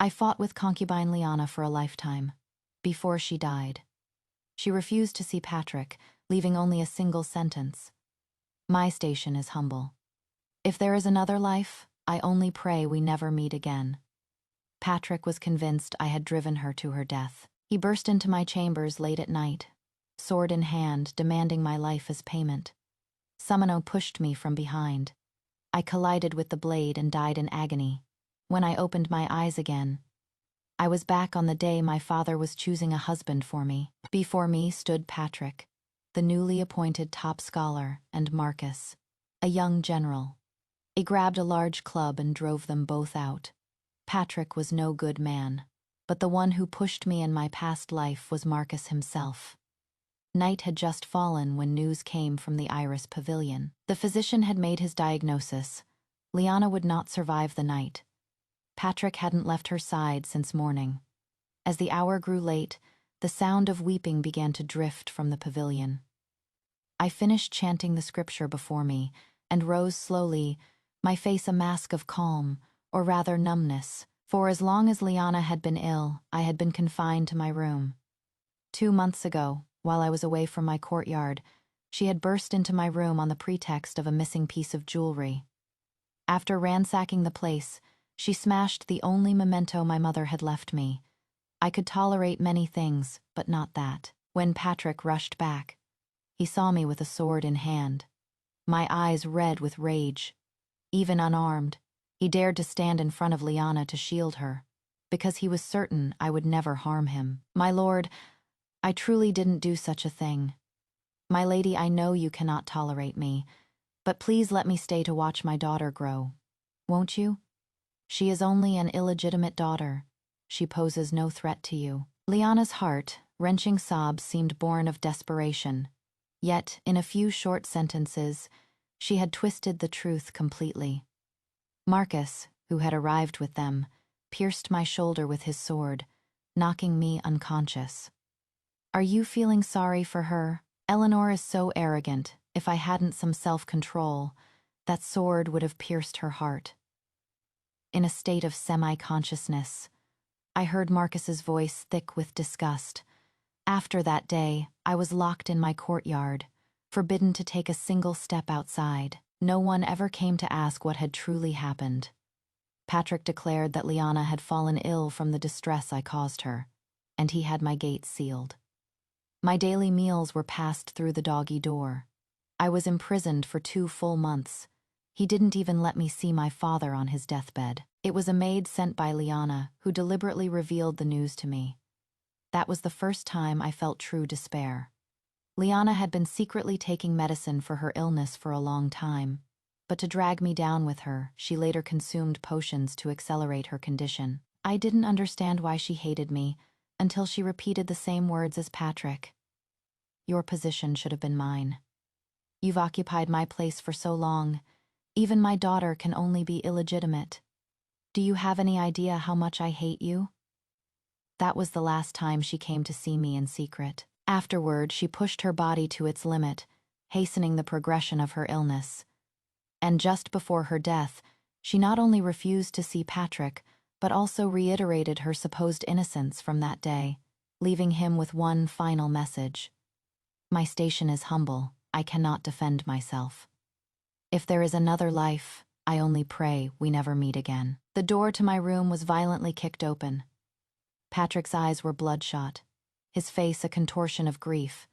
I fought with concubine Leanna for a lifetime, before she died. She refused to see Patrick, leaving only a single sentence. My station is humble. If there is another life, I only pray we never meet again. Patrick was convinced I had driven her to her death. He burst into my chambers late at night, sword in hand, demanding my life as payment. Summono pushed me from behind. I collided with the blade and died in agony. When I opened my eyes again, I was back on the day my father was choosing a husband for me. Before me stood Patrick, the newly appointed top scholar, and Marcus, a young general. He grabbed a large club and drove them both out. Patrick was no good man, but the one who pushed me in my past life was Marcus himself. Night had just fallen when news came from the Iris Pavilion. The physician had made his diagnosis. Leanna would not survive the night. Patrick hadn't left her side since morning. As the hour grew late, the sound of weeping began to drift from the pavilion. I finished chanting the scripture before me and rose slowly, my face a mask of calm, or rather numbness, for as long as Leanna had been ill, I had been confined to my room. 2 months ago, while I was away from my courtyard, she had burst into my room on the pretext of a missing piece of jewelry. After ransacking the place, she smashed the only memento my mother had left me. I could tolerate many things, but not that. When Patrick rushed back, he saw me with a sword in hand, my eyes red with rage. Even unarmed, he dared to stand in front of Leanna to shield her, because he was certain I would never harm him. My lord, I truly didn't do such a thing. My lady, I know you cannot tolerate me, but please let me stay to watch my daughter grow. Won't you? She is only an illegitimate daughter. She poses no threat to you. Leanna's heart, wrenching sobs seemed born of desperation. Yet, in a few short sentences, she had twisted the truth completely. Marcus, who had arrived with them, pierced my shoulder with his sword, knocking me unconscious. Are you feeling sorry for her? Eleanor is so arrogant. If I hadn't some self-control, that sword would have pierced her heart. In a state of semi-consciousness, I heard Marcus's voice thick with disgust. After that day, I was locked in my courtyard, forbidden to take a single step outside. No one ever came to ask what had truly happened. Patrick declared that Leanna had fallen ill from the distress I caused her, and he had my gates sealed. My daily meals were passed through the doggy door. I was imprisoned for 2 full months. He didn't even let me see my father on his deathbed. It was a maid sent by Leanna who deliberately revealed the news to me. That was the first time I felt true despair. Leanna had been secretly taking medicine for her illness for a long time, but to drag me down with her, she later consumed potions to accelerate her condition. I didn't understand why she hated me until she repeated the same words as Patrick. Your position should have been mine. You've occupied my place for so long. Even my daughter can only be illegitimate. Do you have any idea how much I hate you? That was the last time she came to see me in secret. Afterward, she pushed her body to its limit, hastening the progression of her illness. And just before her death, she not only refused to see Patrick, but also reiterated her supposed innocence from that day, leaving him with one final message. My station is humble. I cannot defend myself. If there is another life, I only pray we never meet again. The door to my room was violently kicked open. Patrick's eyes were bloodshot, his face a contortion of grief,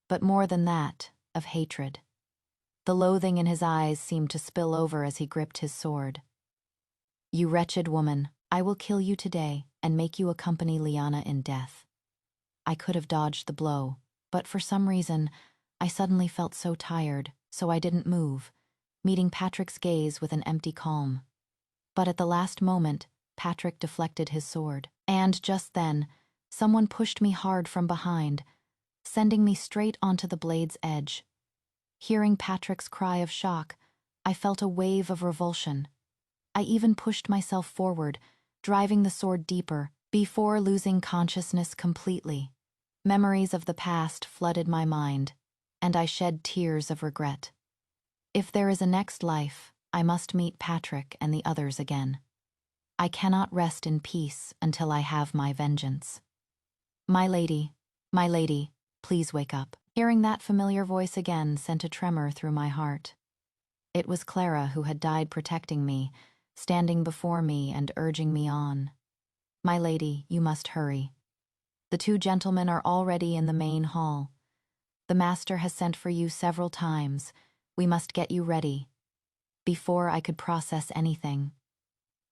but more than that, of hatred. The loathing in his eyes seemed to spill over as he gripped his sword. You wretched woman, I will kill you today and make you accompany Leanna in death. I could have dodged the blow, but for some reason, I suddenly felt so tired, so I didn't move, meeting Patrick's gaze with an empty calm. But at the last moment, Patrick deflected his sword. And just then, someone pushed me hard from behind, sending me straight onto the blade's edge. Hearing Patrick's cry of shock, I felt a wave of revulsion. I even pushed myself forward, driving the sword deeper, before losing consciousness completely. Memories of the past flooded my mind, and I shed tears of regret. If there is a next life, I must meet Patrick and the others again. I cannot rest in peace until I have my vengeance. My lady, please wake up." Hearing that familiar voice again sent a tremor through my heart. It was Clara who had died protecting me, standing before me and urging me on. "My lady, you must hurry. The two gentlemen are already in the main hall. The master has sent for you several times. We must get you ready." Before I could process anything,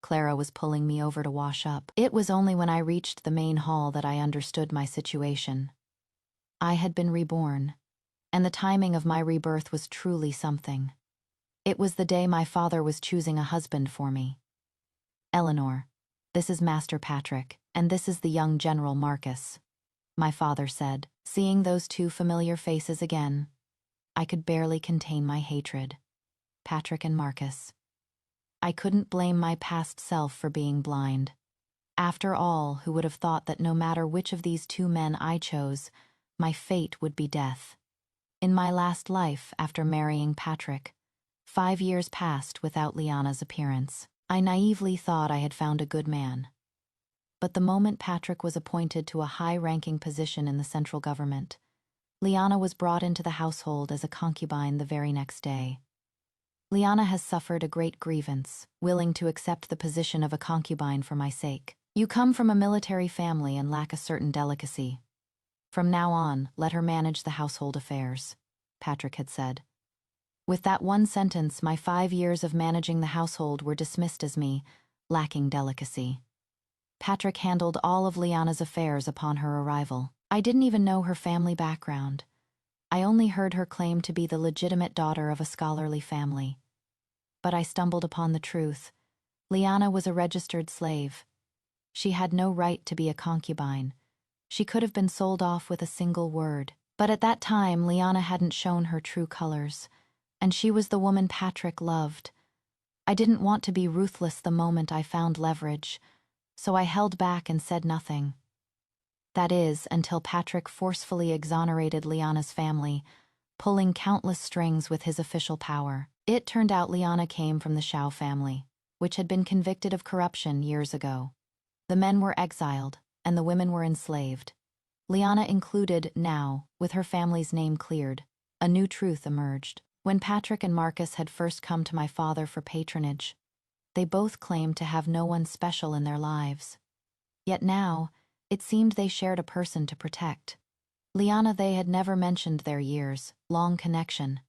Clara was pulling me over to wash up. It was only when I reached the main hall that I understood my situation. I had been reborn, and the timing of my rebirth was truly something. It was the day my father was choosing a husband for me. "Eleanor, this is Master Patrick, and this is the young General Marcus," my father said. Seeing those two familiar faces again, I could barely contain my hatred. Patrick and Marcus. I couldn't blame my past self for being blind. After all, who would have thought that no matter which of these two men I chose, my fate would be death? In my last life, after marrying Patrick, 5 years passed without Leanna's appearance. I naively thought I had found a good man. But the moment Patrick was appointed to a high-ranking position in the central government, Leanna was brought into the household as a concubine the very next day. Leanna has suffered a great grievance, willing to accept the position of a concubine for my sake. "You come from a military family and lack a certain delicacy. From now on, let her manage the household affairs," Patrick had said. With that one sentence, my 5 years of managing the household were dismissed as me, lacking delicacy. Patrick handled all of Leanna's affairs upon her arrival. I didn't even know her family background. I only heard her claim to be the legitimate daughter of a scholarly family. But I stumbled upon the truth. Leanna was a registered slave. She had no right to be a concubine. She could have been sold off with a single word. But at that time, Leanna hadn't shown her true colors, and she was the woman Patrick loved. I didn't want to be ruthless the moment I found leverage, so I held back and said nothing. That is, until Patrick forcefully exonerated Leanna's family, pulling countless strings with his official power. It turned out Leanna came from the Shao family, which had been convicted of corruption years ago. The men were exiled, and the women were enslaved. Leanna included now, with her family's name cleared. A new truth emerged. When Patrick and Marcus had first come to my father for patronage, they both claimed to have no one special in their lives. Yet now, it seemed they shared a person to protect. Leanna, they had never mentioned their years, long connection,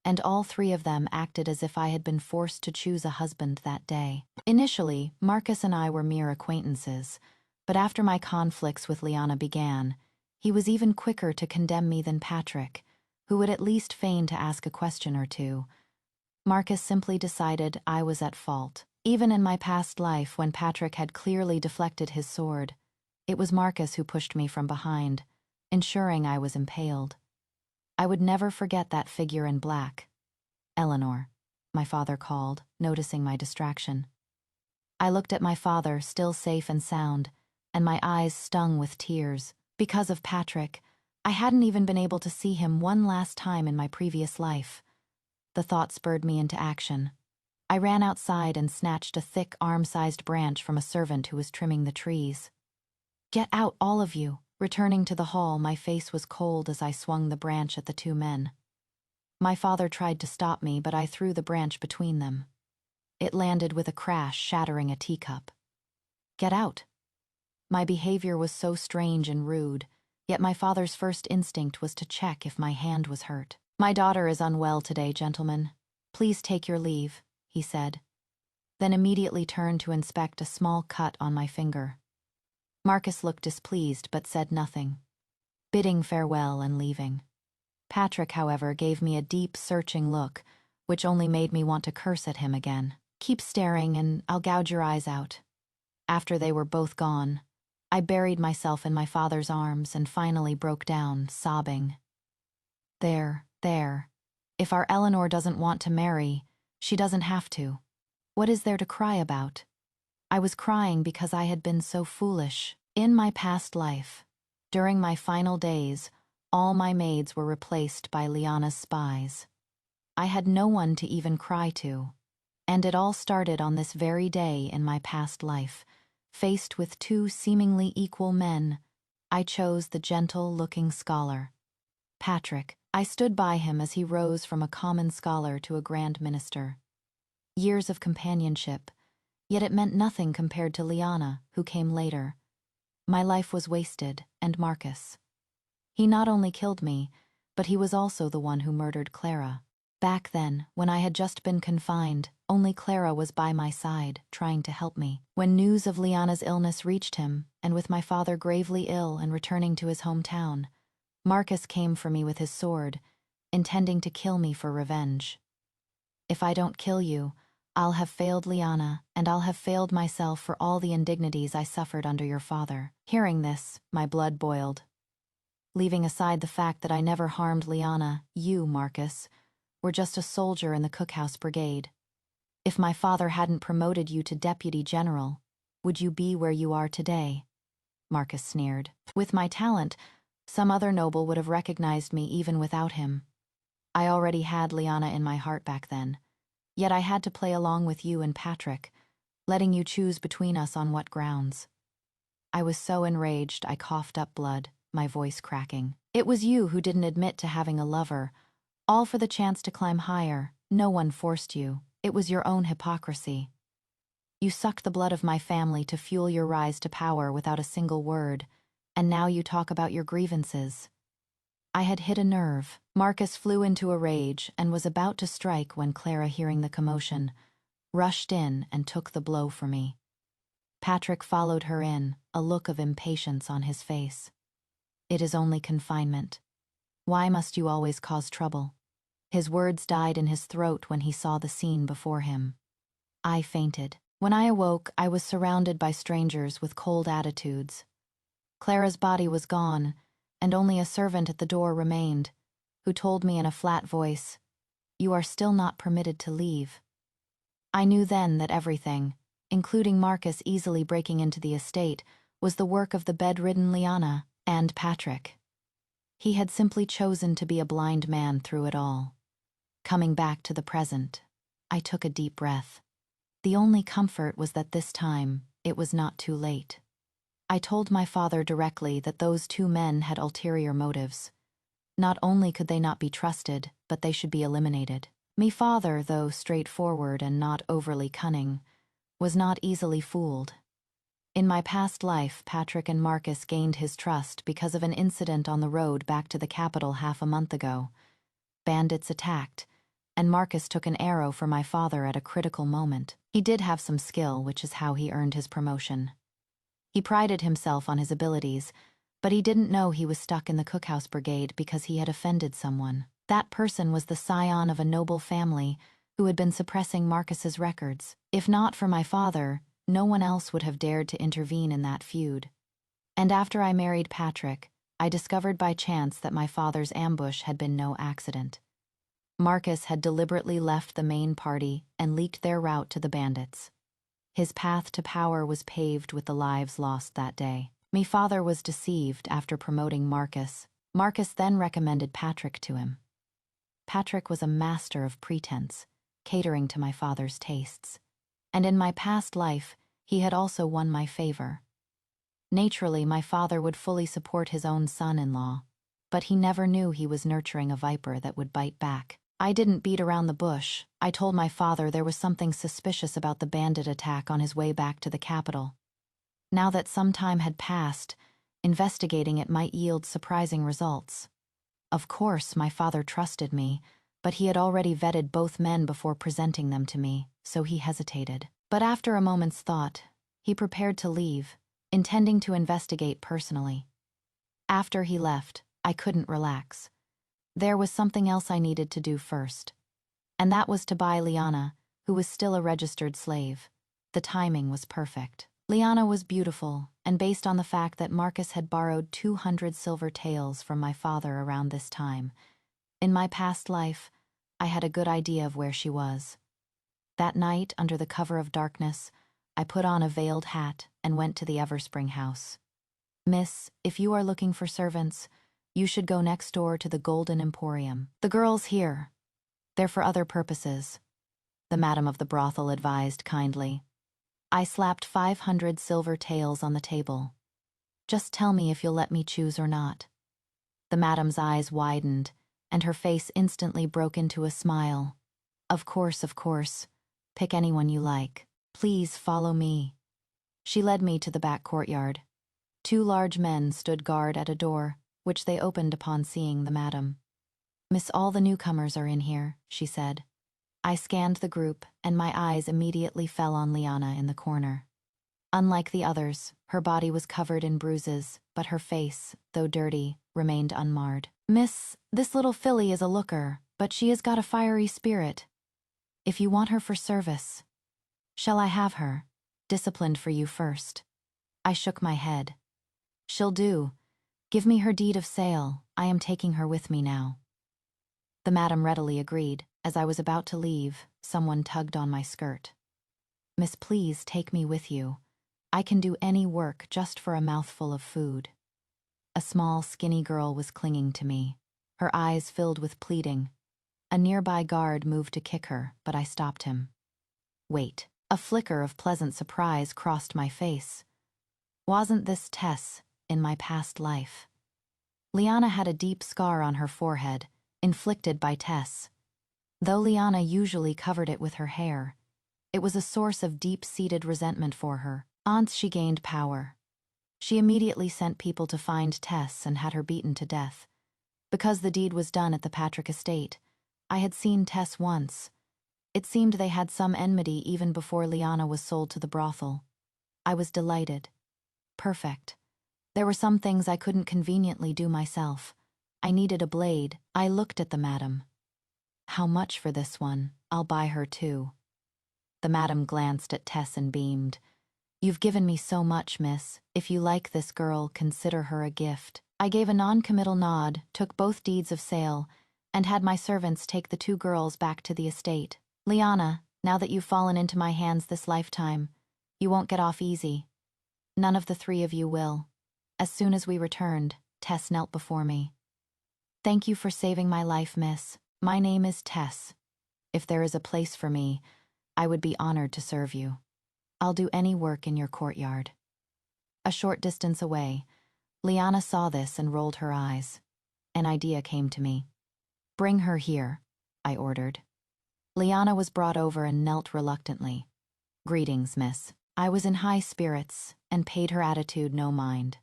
and all three of them acted as if I had been forced to choose a husband that day. Initially, Marcus and I were mere acquaintances, but after my conflicts with Leanna began, he was even quicker to condemn me than Patrick, who would at least feign to ask a question or two. Marcus simply decided I was at fault. Even in my past life, when Patrick had clearly deflected his sword, it was Marcus who pushed me from behind, ensuring I was impaled. I would never forget that figure in black. "Eleanor," my father called, noticing my distraction. I looked at my father, still safe and sound, and my eyes stung with tears. Because of Patrick, I hadn't even been able to see him one last time in my previous life. The thought spurred me into action. I ran outside and snatched a thick, arm-sized branch from a servant who was trimming the trees. "Get out, all of you!" Returning to the hall, my face was cold as I swung the branch at the two men. My father tried to stop me, but I threw the branch between them. It landed with a crash, shattering a teacup. "Get out!" My behavior was so strange and rude, yet my father's first instinct was to check if my hand was hurt. "My daughter is unwell today, gentlemen. Please take your leave," he said, then immediately turned to inspect a small cut on my finger. Marcus looked displeased but said nothing, bidding farewell and leaving. Patrick, however, gave me a deep, searching look, which only made me want to curse at him again. "Keep staring and I'll gouge your eyes out." After they were both gone, I buried myself in my father's arms and finally broke down, sobbing. There. If our Eleanor doesn't want to marry, she doesn't have to. What is there to cry about?" I was crying because I had been so foolish. In my past life, during my final days, all my maids were replaced by Leanna's spies. I had no one to even cry to. And it all started on this very day in my past life. Faced with two seemingly equal men, I chose the gentle-looking scholar. Patrick. I stood by him as he rose from a common scholar to a grand minister. Years of companionship, yet it meant nothing compared to Leanna, who came later. My life was wasted, and Marcus. He not only killed me, but he was also the one who murdered Clara. Back then, when I had just been confined, only Clara was by my side, trying to help me. When news of Leanna's illness reached him, and with my father gravely ill and returning to his hometown, Marcus came for me with his sword, intending to kill me for revenge. If I don't kill you, I'll have failed Leanna, and I'll have failed myself for all the indignities I suffered under your father. Hearing this, my blood boiled. Leaving aside the fact that I never harmed Leanna, you, Marcus, were just a soldier in the cookhouse brigade. If my father hadn't promoted you to deputy general, would you be where you are today? Marcus sneered. With my talent, some other noble would have recognized me even without him. I already had Leanna in my heart back then, yet I had to play along with you and Patrick, letting you choose between us on what grounds. I was so enraged I coughed up blood, my voice cracking. It was you who didn't admit to having a lover, all for the chance to climb higher. No one forced you. It was your own hypocrisy. You sucked the blood of my family to fuel your rise to power without a single word, and now you talk about your grievances. I had hit a nerve. Marcus flew into a rage and was about to strike when Clara, hearing the commotion, rushed in and took the blow for me. Patrick followed her in, a look of impatience on his face. It is only confinement. Why must you always cause trouble? His words died in his throat when he saw the scene before him. I fainted. When I awoke, I was surrounded by strangers with cold attitudes. Clara's body was gone, and only a servant at the door remained, who told me in a flat voice, "You are still not permitted to leave." I knew then that everything, including Marcus easily breaking into the estate, was the work of the bedridden Leanna and Patrick. He had simply chosen to be a blind man through it all. Coming back to the present, I took a deep breath. The only comfort was that this time, it was not too late. I told my father directly that those two men had ulterior motives. Not only could they not be trusted, but they should be eliminated. Me father, though straightforward and not overly cunning, was not easily fooled. In my past life, Patrick and Marcus gained his trust because of an incident on the road back to the capital half a month ago. Bandits attacked, and Marcus took an arrow for my father at a critical moment. He did have some skill, which is how he earned his promotion. He prided himself on his abilities, but he didn't know he was stuck in the cookhouse brigade because he had offended someone. That person was the scion of a noble family who had been suppressing Marcus's records. If not for my father, no one else would have dared to intervene in that feud. And after I married Patrick, I discovered by chance that my father's ambush had been no accident. Marcus had deliberately left the main party and leaked their route to the bandits. His path to power was paved with the lives lost that day. Me father was deceived after promoting Marcus. Marcus then recommended Patrick to him. Patrick was a master of pretense, catering to my father's tastes. And in my past life, he had also won my favor. Naturally, my father would fully support his own son-in-law, but he never knew he was nurturing a viper that would bite back. I didn't beat around the bush. I told my father there was something suspicious about the bandit attack on his way back to the capital. Now that some time had passed, investigating it might yield surprising results. Of course, my father trusted me, but he had already vetted both men before presenting them to me, so he hesitated. But after a moment's thought, he prepared to leave, intending to investigate personally. After he left, I couldn't relax. There was something else I needed to do first, and that was to buy Leanna, who was still a registered slave. The timing was perfect. Leanna was beautiful, and based on the fact that Marcus had borrowed 200 silver taels from my father around this time, in my past life, I had a good idea of where she was. That night, under the cover of darkness, I put on a veiled hat and went to the Everspring house. "Miss, if you are looking for servants, you should go next door to the Golden Emporium. The girls here. They're for other purposes." the madam of the brothel advised kindly. I slapped 500 silver taels on the table. Just tell me if you'll let me choose or not. The madam's eyes widened, and her face instantly broke into a smile. Of course, of course. Pick anyone you like. Please follow me. She led me to the back courtyard. 2 large men stood guard at a door, which they opened upon seeing the madam. Miss, all the newcomers are in here, she said. I scanned the group, and my eyes immediately fell on Leanna in the corner. Unlike the others, her body was covered in bruises, but her face, though dirty, remained unmarred. Miss, this little filly is a looker, but she has got a fiery spirit. If you want her for service, shall I have her? Disciplined for you first. I shook my head. She'll do. Give me her deed of sale. I am taking her with me now. The madam readily agreed. As I was about to leave, someone tugged on my skirt. Miss, please take me with you. I can do any work just for a mouthful of food. A small, skinny girl was clinging to me, her eyes filled with pleading. A nearby guard moved to kick her, but I stopped him. Wait. A flicker of pleasant surprise crossed my face. Wasn't this Tess in my past life? Leanna had a deep scar on her forehead, inflicted by Tess. Though Leanna usually covered it with her hair, it was a source of deep-seated resentment for her. Once she gained power, she immediately sent people to find Tess and had her beaten to death. Because the deed was done at the Patrick estate, I had seen Tess once. It seemed they had some enmity even before Leanna was sold to the brothel. I was delighted. Perfect. There were some things I couldn't conveniently do myself. I needed a blade. I looked at the madam. How much for this one? I'll buy her too. The madam glanced at Tess and beamed. You've given me so much, miss. If you like this girl, consider her a gift. I gave a non-committal nod, took both deeds of sale, and had my servants take the 2 girls back to the estate. Leanna, now that you've fallen into my hands this lifetime, you won't get off easy. None of the 3 of you will. As soon as we returned, Tess knelt before me. Thank you for saving my life, miss. My name is Tess. If there is a place for me, I would be honored to serve you. I'll do any work in your courtyard. A short distance away, Leanna saw this and rolled her eyes. An idea came to me. Bring her here, I ordered. Leanna was brought over and knelt reluctantly. Greetings, miss. I was in high spirits and paid her attitude no mind.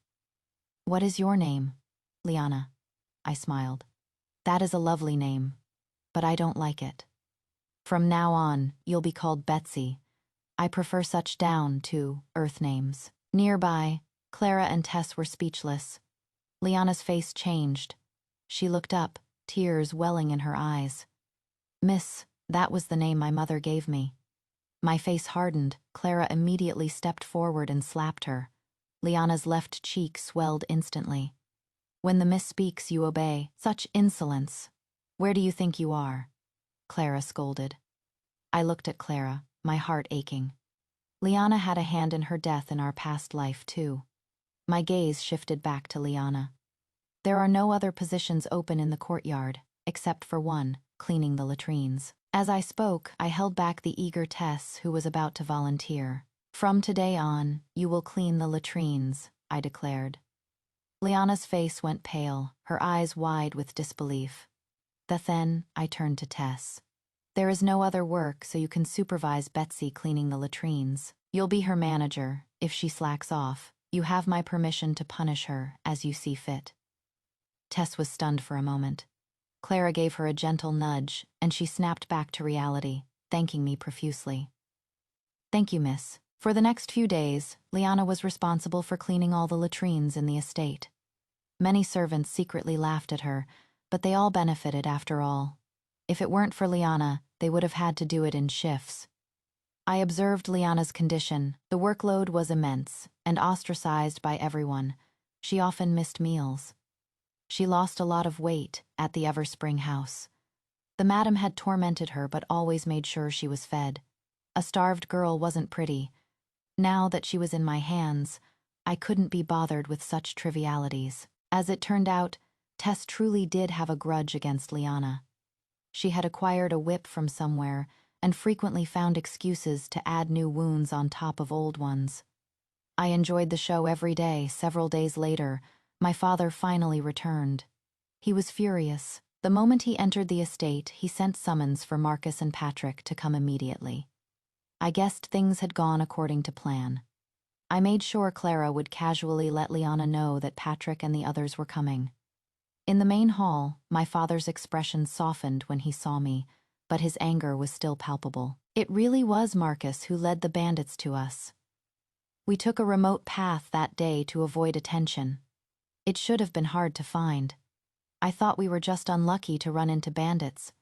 What is your name? Leanna. I smiled. That is a lovely name, but I don't like it. From now on, you'll be called Betsy. I prefer such down to earth names. Nearby, Clara and Tess were speechless. Leanna's face changed. She looked up, tears welling in her eyes. Miss, that was the name my mother gave me. My face hardened. Clara immediately stepped forward and slapped her. Leanna's left cheek swelled instantly. When the miss speaks, you obey. Such insolence. Where do you think you are? Clara scolded. I looked at Clara, my heart aching. Leanna had a hand in her death in our past life, too. My gaze shifted back to Leanna. There are no other positions open in the courtyard, except for one, cleaning the latrines. As I spoke, I held back the eager Tess, who was about to volunteer. From today on, you will clean the latrines, I declared. Leanna's face went pale, her eyes wide with disbelief. Then I turned to Tess. There is no other work, so you can supervise Betsy cleaning the latrines. You'll be her manager. If she slacks off, you have my permission to punish her as you see fit. Tess was stunned for a moment. Clara gave her a gentle nudge, and she snapped back to reality, thanking me profusely. Thank you, miss. For the next few days, Leanna was responsible for cleaning all the latrines in the estate. Many servants secretly laughed at her, but they all benefited after all. If it weren't for Leanna, they would have had to do it in shifts. I observed Leanna's condition. The workload was immense, and ostracized by everyone. She often missed meals. She lost a lot of weight at the Everspring house. The madam had tormented her but always made sure she was fed. A starved girl wasn't pretty. Now that she was in my hands, I couldn't be bothered with such trivialities. As it turned out, Tess truly did have a grudge against Leanna. She had acquired a whip from somewhere and frequently found excuses to add new wounds on top of old ones. I enjoyed the show every day. Several days later, my father finally returned. He was furious. The moment he entered the estate, he sent summons for Marcus and Patrick to come immediately. I guessed things had gone according to plan. I made sure Clara would casually let Leanna know that Patrick and the others were coming. In the main hall, my father's expression softened when he saw me, but his anger was still palpable. It really was Marcus who led the bandits to us. We took a remote path that day to avoid attention. It should have been hard to find. I thought we were just unlucky to run into bandits,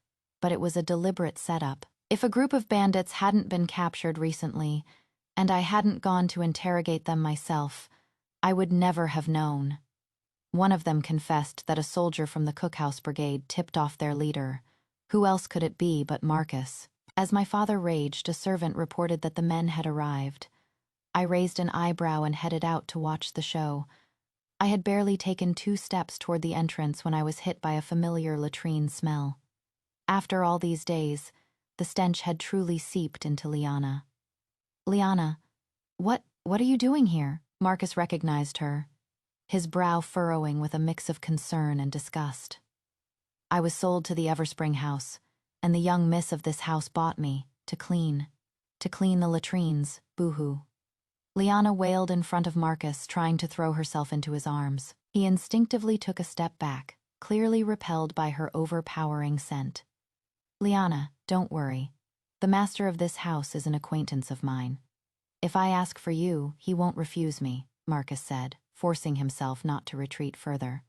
but it was a deliberate setup. If a group of bandits hadn't been captured recently, and I hadn't gone to interrogate them myself, I would never have known. One of them confessed that a soldier from the cookhouse brigade tipped off their leader. Who else could it be but Marcus? As my father raged, a servant reported that the men had arrived. I raised an eyebrow and headed out to watch the show. I had barely taken 2 steps toward the entrance when I was hit by a familiar latrine smell. After all these days, the stench had truly seeped into Leanna. "Leanna, what are you doing here?" Marcus recognized her, his brow furrowing with a mix of concern and disgust. "I was sold to the Everspring house, and the young miss of this house bought me, to clean the latrines, boo-hoo." Leanna wailed in front of Marcus, trying to throw herself into his arms. He instinctively took a step back, clearly repelled by her overpowering scent. "Leanna, don't worry. The master of this house is an acquaintance of mine. If I ask for you, he won't refuse me," Marcus said, forcing himself not to retreat further.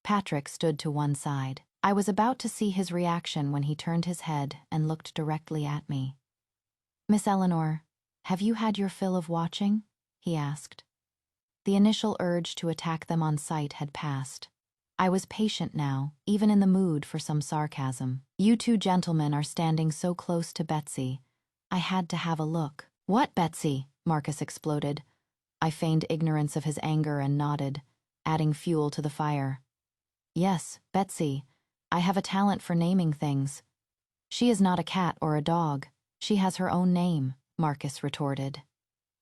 Patrick stood to one side. I was about to see his reaction when he turned his head and looked directly at me. "Miss Eleanor, have you had your fill of watching?" he asked. The initial urge to attack them on sight had passed. I was patient now, even in the mood for some sarcasm. "You 2 gentlemen are standing so close to Betsy. I had to have a look." "What Betsy?" Marcus exploded. I feigned ignorance of his anger and nodded, adding fuel to the fire. "Yes, Betsy. I have a talent for naming things. She is not a cat or a dog. She has her own name," Marcus retorted,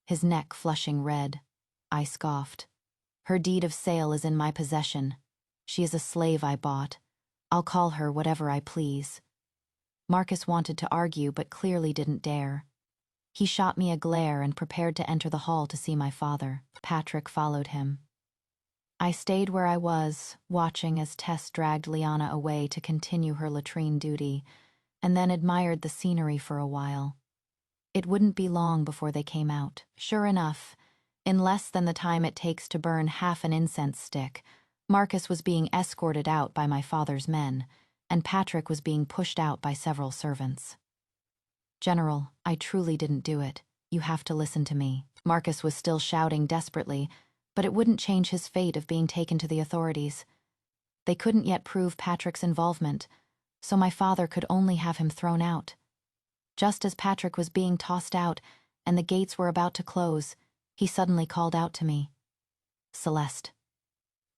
his neck flushing red. I scoffed. "Her deed of sale is in my possession. She is a slave I bought. I'll call her whatever I please." Marcus wanted to argue but clearly didn't dare. He shot me a glare and prepared to enter the hall to see my father. Patrick followed him. I stayed where I was, watching as Tess dragged Leanna away to continue her latrine duty, and then admired the scenery for a while. It wouldn't be long before they came out. Sure enough, in less than the time it takes to burn half an incense stick, Marcus was being escorted out by my father's men, and Patrick was being pushed out by several servants. "General, I truly didn't do it. You have to listen to me." Marcus was still shouting desperately, but it wouldn't change his fate of being taken to the authorities. They couldn't yet prove Patrick's involvement, so my father could only have him thrown out. Just as Patrick was being tossed out and the gates were about to close, he suddenly called out to me. "Celeste."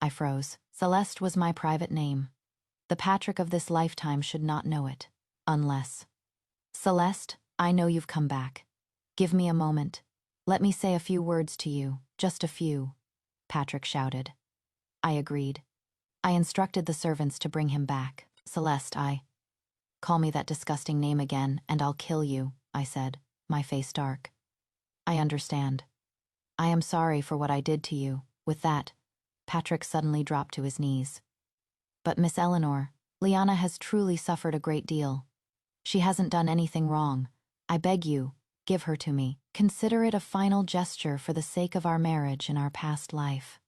I froze. Celeste was my private name. The Patrick of this lifetime should not know it, unless... "Celeste, I know you've come back. Give me a moment. Let me say a few words to you, just a few," Patrick shouted. I agreed. I instructed the servants to bring him back. "Celeste, Call me that disgusting name again, and I'll kill you," I said, my face dark. "I understand. I am sorry for what I did to you." With that, Patrick suddenly dropped to his knees. "But Miss Eleanor, Leanna has truly suffered a great deal. She hasn't done anything wrong. I beg you, give her to me. Consider it a final gesture for the sake of our marriage and our past life."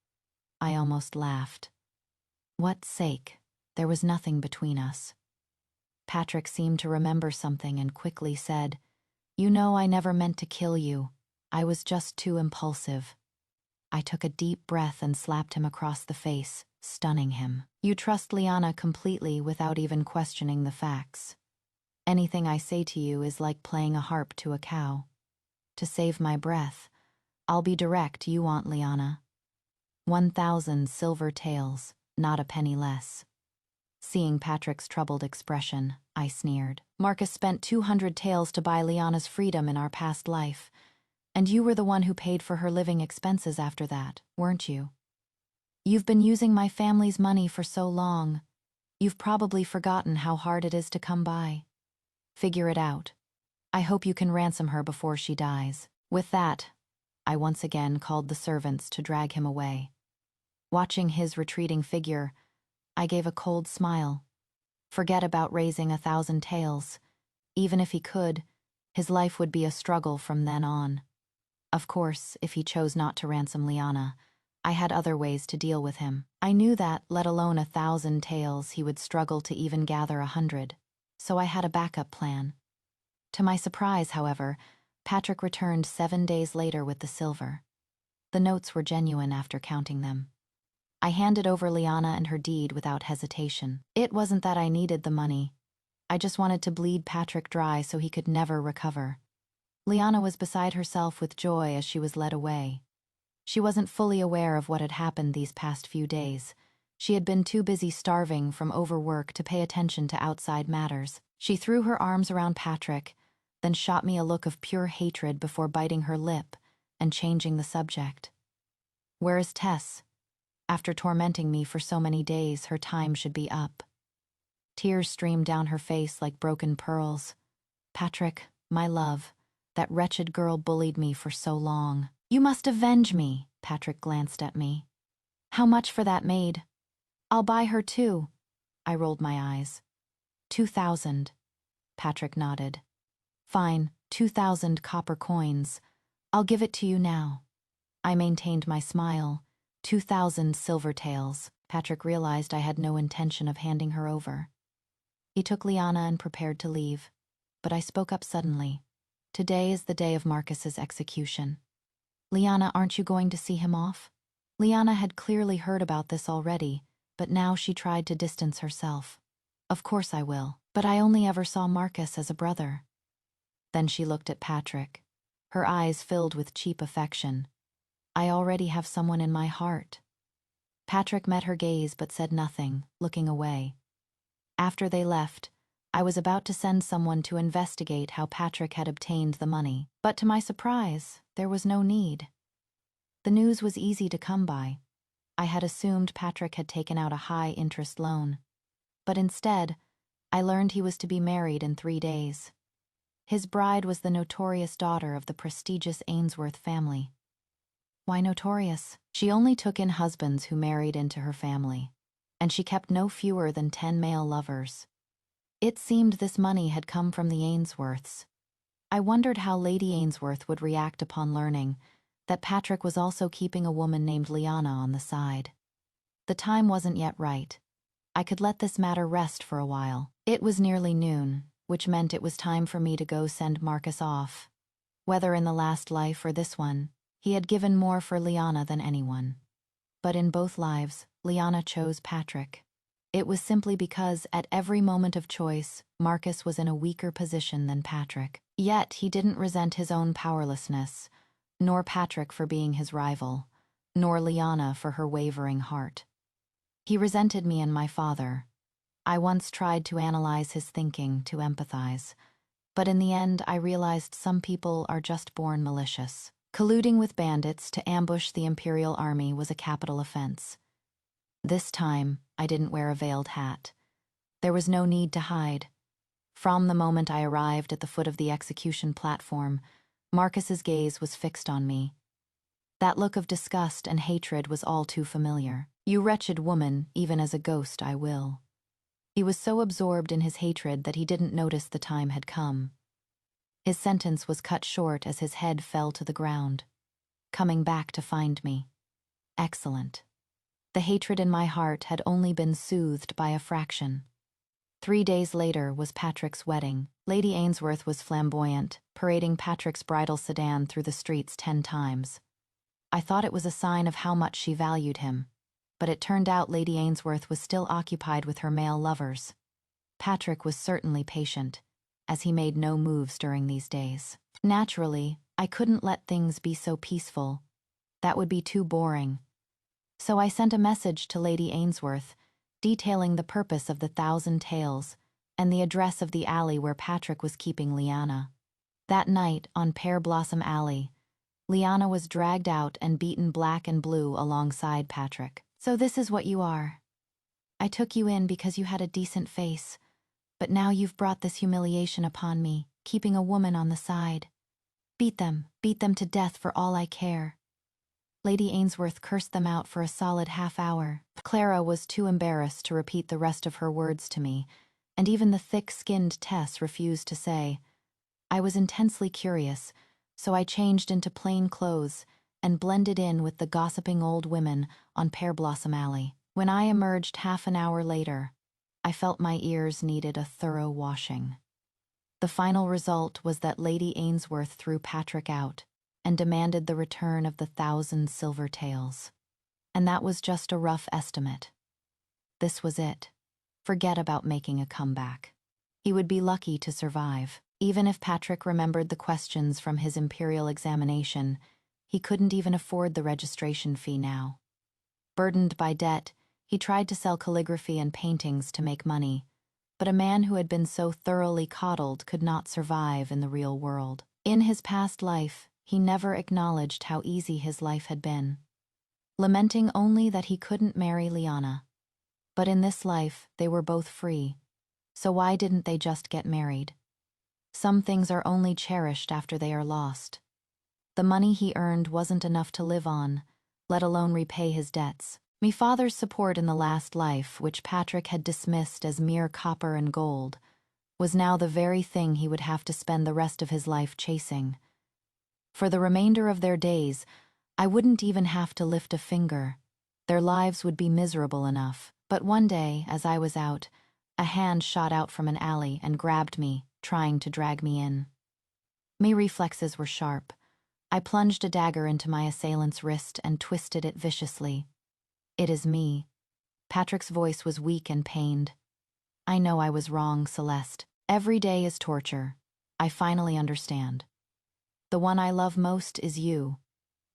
I almost laughed. What sake? There was nothing between us. Patrick seemed to remember something and quickly said, "You know I never meant to kill you. I was just too impulsive." I took a deep breath and slapped him across the face, stunning him. "You trust Leanna completely without even questioning the facts. Anything I say to you is like playing a harp to a cow. To save my breath, I'll be direct. You want Leanna. 1,000 silver taels, not a penny less." Seeing Patrick's troubled expression, I sneered. Marcus spent 200 taels to buy Leanna's freedom in our past life, and you were the one who paid for her living expenses after that, weren't you? You've been using my family's money for so long, you've probably forgotten how hard it is to come by. Figure it out. I hope you can ransom her before she dies. With that, I once again called the servants to drag him away. Watching his retreating figure, I gave a cold smile. Forget about raising 1,000 taels. Even if he could, his life would be a struggle from then on. Of course, if he chose not to ransom Leanna, I had other ways to deal with him. I knew that, let alone 1,000 taels, he would struggle to even gather 100, so I had a backup plan. To my surprise, however, Patrick returned 7 days later with the silver. The notes were genuine after counting them. I handed over Leanna and her deed without hesitation. It wasn't that I needed the money. I just wanted to bleed Patrick dry so he could never recover. Leanna was beside herself with joy as she was led away. She wasn't fully aware of what had happened these past few days. She had been too busy starving from overwork to pay attention to outside matters. She threw her arms around Patrick, then shot me a look of pure hatred before biting her lip and changing the subject. Where is Tess? After tormenting me for so many days, her time should be up. Tears streamed down her face like broken pearls. Patrick, my love, that wretched girl bullied me for so long. You must avenge me, Patrick glanced at me. How much for that maid? I'll buy her too. I rolled my eyes. 2,000. Patrick nodded. Fine, 2,000 copper coins. I'll give it to you now. I maintained my smile. 2,000 silver taels. Patrick realized I had no intention of handing her over. He took Leanna and prepared to leave, but I spoke up suddenly. Today is the day of Marcus's execution. Leanna, aren't you going to see him off? Leanna had clearly heard about this already, but now she tried to distance herself. Of course I will, but I only ever saw Marcus as a brother. Then she looked at Patrick. Her eyes filled with cheap affection. I already have someone in my heart. Patrick met her gaze but said nothing, looking away. After they left, I was about to send someone to investigate how Patrick had obtained the money, but to my surprise, there was no need. The news was easy to come by. I had assumed Patrick had taken out a high-interest loan, but instead, I learned he was to be married in 3 days. His bride was the notorious daughter of the prestigious Ainsworth family. Why notorious? She only took in husbands who married into her family, and she kept no fewer than 10 male lovers. It seemed this money had come from the Ainsworths. I wondered how Lady Ainsworth would react upon learning that Patrick was also keeping a woman named Leanna on the side. The time wasn't yet right. I could let this matter rest for a while. It was nearly noon, which meant it was time for me to go send Marcus off. Whether in the last life or this one, he had given more for Leanna than anyone. But in both lives, Leanna chose Patrick. It was simply because, at every moment of choice, Marcus was in a weaker position than Patrick. Yet he didn't resent his own powerlessness, nor Patrick for being his rival, nor Leanna for her wavering heart. He resented me and my father. I once tried to analyze his thinking, to empathize, but in the end I realized some people are just born malicious. Colluding with bandits to ambush the Imperial Army was a capital offense. This time, I didn't wear a veiled hat. There was no need to hide. From the moment I arrived at the foot of the execution platform, Marcus's gaze was fixed on me. That look of disgust and hatred was all too familiar. You wretched woman, even as a ghost I will. He was so absorbed in his hatred that he didn't notice the time had come. His sentence was cut short as his head fell to the ground. Coming back to find me. Excellent. The hatred in my heart had only been soothed by a fraction. 3 days later was Patrick's wedding. Lady Ainsworth was flamboyant, parading Patrick's bridal sedan through the streets 10 times. I thought it was a sign of how much she valued him, but it turned out Lady Ainsworth was still occupied with her male lovers. Patrick was certainly patient, as he made no moves during these days. Naturally, I couldn't let things be so peaceful. That would be too boring. So I sent a message to Lady Ainsworth, detailing the purpose of the 1,000 tales and the address of the alley where Patrick was keeping Leanna. That night, on Pear Blossom Alley, Leanna was dragged out and beaten black and blue alongside Patrick. "So this is what you are. I took you in because you had a decent face, but now you've brought this humiliation upon me, keeping a woman on the side. Beat them to death for all I care." Lady Ainsworth cursed them out for a solid half-hour. Clara was too embarrassed to repeat the rest of her words to me, and even the thick-skinned Tess refused to say. I was intensely curious, so I changed into plain clothes and blended in with the gossiping old women on Pear Blossom Alley. When I emerged half an hour later, I felt my ears needed a thorough washing. The final result was that Lady Ainsworth threw Patrick out and demanded the return of the 1,000 silver taels. And that was just a rough estimate. This was it. Forget about making a comeback. He would be lucky to survive. Even if Patrick remembered the questions from his imperial examination, he couldn't even afford the registration fee now. Burdened by debt, he tried to sell calligraphy and paintings to make money, but a man who had been so thoroughly coddled could not survive in the real world. In his past life, he never acknowledged how easy his life had been, lamenting only that he couldn't marry Leanna. But in this life, they were both free, so why didn't they just get married? Some things are only cherished after they are lost. The money he earned wasn't enough to live on, let alone repay his debts. Me father's support in the last life, which Patrick had dismissed as mere copper and gold, was now the very thing he would have to spend the rest of his life chasing. For the remainder of their days, I wouldn't even have to lift a finger. Their lives would be miserable enough. But one day, as I was out, a hand shot out from an alley and grabbed me, trying to drag me in. My reflexes were sharp. I plunged a dagger into my assailant's wrist and twisted it viciously. "It is me." Patrick's voice was weak and pained. "I know I was wrong, Celeste. Every day is torture. I finally understand. The one I love most is you.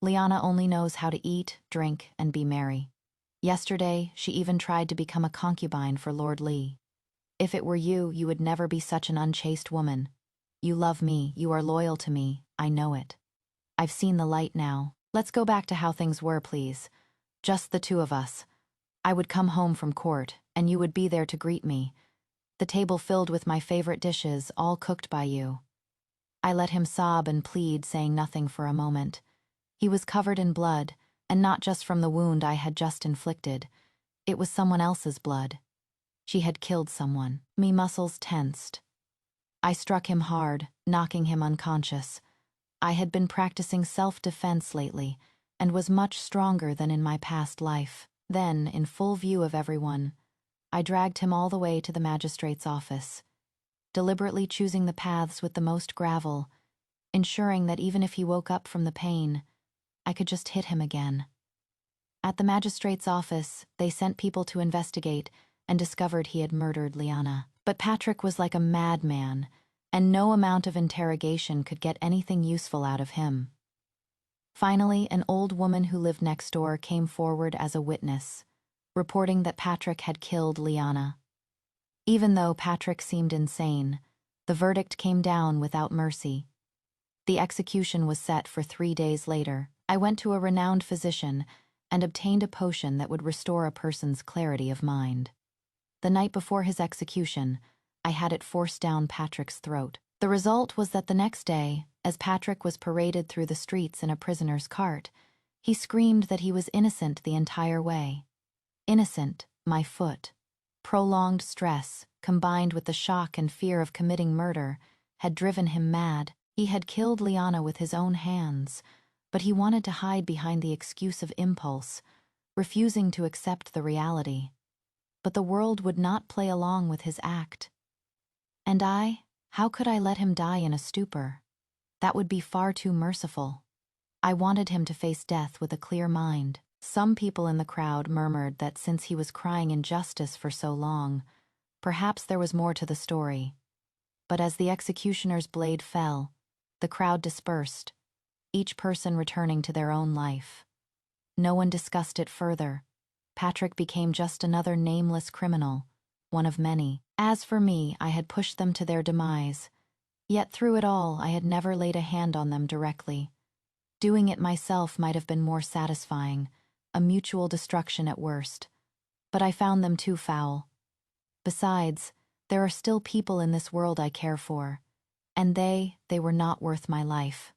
Leanna only knows how to eat, drink, and be merry. Yesterday, she even tried to become a concubine for Lord Lee. If it were you, you would never be such an unchaste woman. You love me, you are loyal to me, I know it. I've seen the light now. Let's go back to how things were, please. Just the two of us. I would come home from court, and you would be there to greet me. The table filled with my favorite dishes, all cooked by you." I let him sob and plead, saying nothing for a moment. He was covered in blood, and not just from the wound I had just inflicted. It was someone else's blood. She had killed someone. Me muscles tensed. I struck him hard, knocking him unconscious. I had been practicing self-defense lately, and was much stronger than in my past life. Then, in full view of everyone, I dragged him all the way to the magistrate's office, deliberately choosing the paths with the most gravel, ensuring that even if he woke up from the pain, I could just hit him again. At the magistrate's office, they sent people to investigate and discovered he had murdered Leanna. But Patrick was like a madman, and no amount of interrogation could get anything useful out of him. Finally, an old woman who lived next door came forward as a witness, reporting that Patrick had killed Leanna. Even though Patrick seemed insane, the verdict came down without mercy. The execution was set for 3 days later. I went to a renowned physician and obtained a potion that would restore a person's clarity of mind. The night before his execution, I had it forced down Patrick's throat. The result was that the next day, as Patrick was paraded through the streets in a prisoner's cart, he screamed that he was innocent the entire way. Innocent, my foot. Prolonged stress, combined with the shock and fear of committing murder, had driven him mad. He had killed Leanna with his own hands, but he wanted to hide behind the excuse of impulse, refusing to accept the reality. But the world would not play along with his act. And how could I let him die in a stupor? That would be far too merciful. I wanted him to face death with a clear mind. Some people in the crowd murmured that since he was crying injustice for so long, perhaps there was more to the story. But as the executioner's blade fell, the crowd dispersed, each person returning to their own life. No one discussed it further, Patrick became just another nameless criminal, one of many. As for me, I had pushed them to their demise. Yet through it all, I had never laid a hand on them directly. Doing it myself might have been more satisfying, a mutual destruction at worst. But I found them too foul. Besides, there are still people in this world I care for, and they were not worth my life.